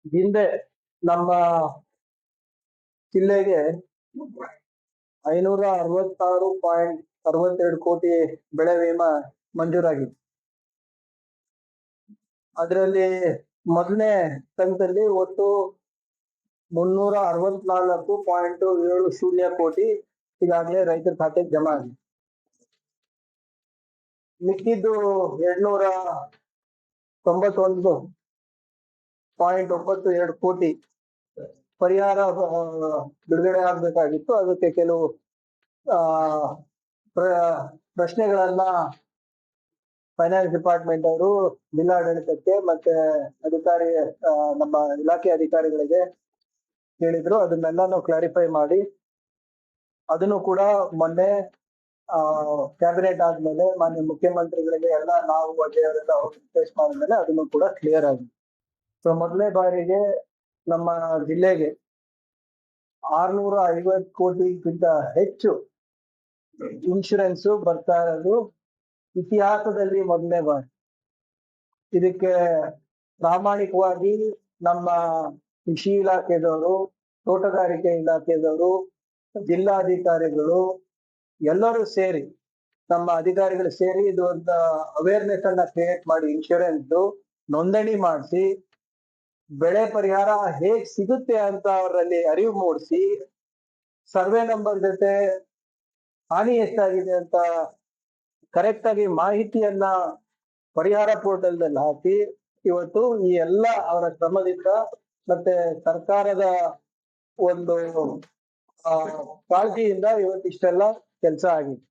ಹಿಂದೆ ನಮ್ಮ ಜಿಲ್ಲೆಗೆ 566.62 ಕೋಟಿ ಬೆಳೆ ವಿಮಾ ಮಂಜೂರಾಗಿತ್ತು. ಅದರಲ್ಲಿ ಮೊದಲನೇ ಕಂತಲ್ಲಿ ಒಟ್ಟು 364.70 ಕೋಟಿ ಈಗಾಗಲೇ ರೈತರ ಖಾತೆಗೆ ಜಮಾ ಆಗಿದೆ. ಮಿಕ್ಕಿದ್ದು 291.92 ಕೋಟಿ ಪರಿಹಾರ ಬಿಡುಗಡೆ ಆಗ್ಬೇಕಾಗಿತ್ತು. ಅದಕ್ಕೆ ಕೆಲವು ಪ್ರಶ್ನೆಗಳನ್ನ ಫೈನಾನ್ಸ್ ಡಿಪಾರ್ಟ್ಮೆಂಟ್ ಅವರು ಜಿಲ್ಲಾಡಳಿತಕ್ಕೆ ಮತ್ತೆ ನಮ್ಮ ಇಲಾಖೆ ಅಧಿಕಾರಿಗಳಿಗೆ ಹೇಳಿದ್ರು. ಅದನ್ನೆಲ್ಲ ಕ್ಲಾರಿಫೈ ಮಾಡಿ ಅದನ್ನು ಕೂಡ ಮೊನ್ನೆ ಕ್ಯಾಬಿನೆಟ್ ಆದ್ಮೇಲೆ ಮಾನ್ಯ ಮುಖ್ಯಮಂತ್ರಿಗಳಿಗೆ ಎಲ್ಲ ನಾವು ಬಗೆಯವರೆಲ್ಲ ಫೇಸ್ ಮಾಡಿದ್ಮೇಲೆ ಅದನ್ನು ಕೂಡ ಕ್ಲಿಯರ್ ಆಗಿದೆ. ಸೊ ಮೊದಲನೇ ಬಾರಿಗೆ ನಮ್ಮ ಜಿಲ್ಲೆಗೆ 650 ಕೋಟಿಗಿಂತ ಹೆಚ್ಚು ಇನ್ಶೂರೆನ್ಸ್ ಬರ್ತಾ ಇರೋದು ಇತಿಹಾಸದಲ್ಲಿ ಮೊದಲನೇ ಬಾರಿ. ಇದಕ್ಕೆ ಪ್ರಾಮಾಣಿಕವಾಗಿ ನಮ್ಮ ಕೃಷಿ ಇಲಾಖೆದವರು, ತೋಟಗಾರಿಕೆ ಇಲಾಖೆದವರು, ಜಿಲ್ಲಾಧಿಕಾರಿಗಳು ಎಲ್ಲರೂ ಸೇರಿ, ನಮ್ಮ ಅಧಿಕಾರಿಗಳು ಸೇರಿ ಇದು ಒಂದು ಅವೇರ್ನೆಸ್ ಅನ್ನ ಕ್ರಿಯೇಟ್ ಮಾಡಿ ಇನ್ಶೂರೆನ್ಸ್ ನೋಂದಣಿ ಮಾಡಿಸಿ ಬೆಳೆ ಪರಿಹಾರ ಹೇಗ್ ಸಿಗುತ್ತೆ ಅಂತ ಅವರಲ್ಲಿ ಅರಿವು ಮೂಡಿಸಿ ಸರ್ವೆ ನಂಬರ್ ಜೊತೆ ಹಾನಿ ಎಷ್ಟಾಗಿದೆ ಅಂತ ಕರೆಕ್ಟ್ ಆಗಿ ಮಾಹಿತಿಯನ್ನ ಪರಿಹಾರ ಪೋರ್ಟಲ್ದಲ್ಲಿ ಹಾಕಿ ಇವತ್ತು ಈ ಎಲ್ಲ ಅವರ ಶ್ರಮದಿಂದ ಮತ್ತೆ ಸರ್ಕಾರದ ಒಂದು ಕಾಳಜಿಯಿಂದ ಇವತ್ತು ಇಷ್ಟೆಲ್ಲ ಕೆಲಸ ಆಗಿದೆ.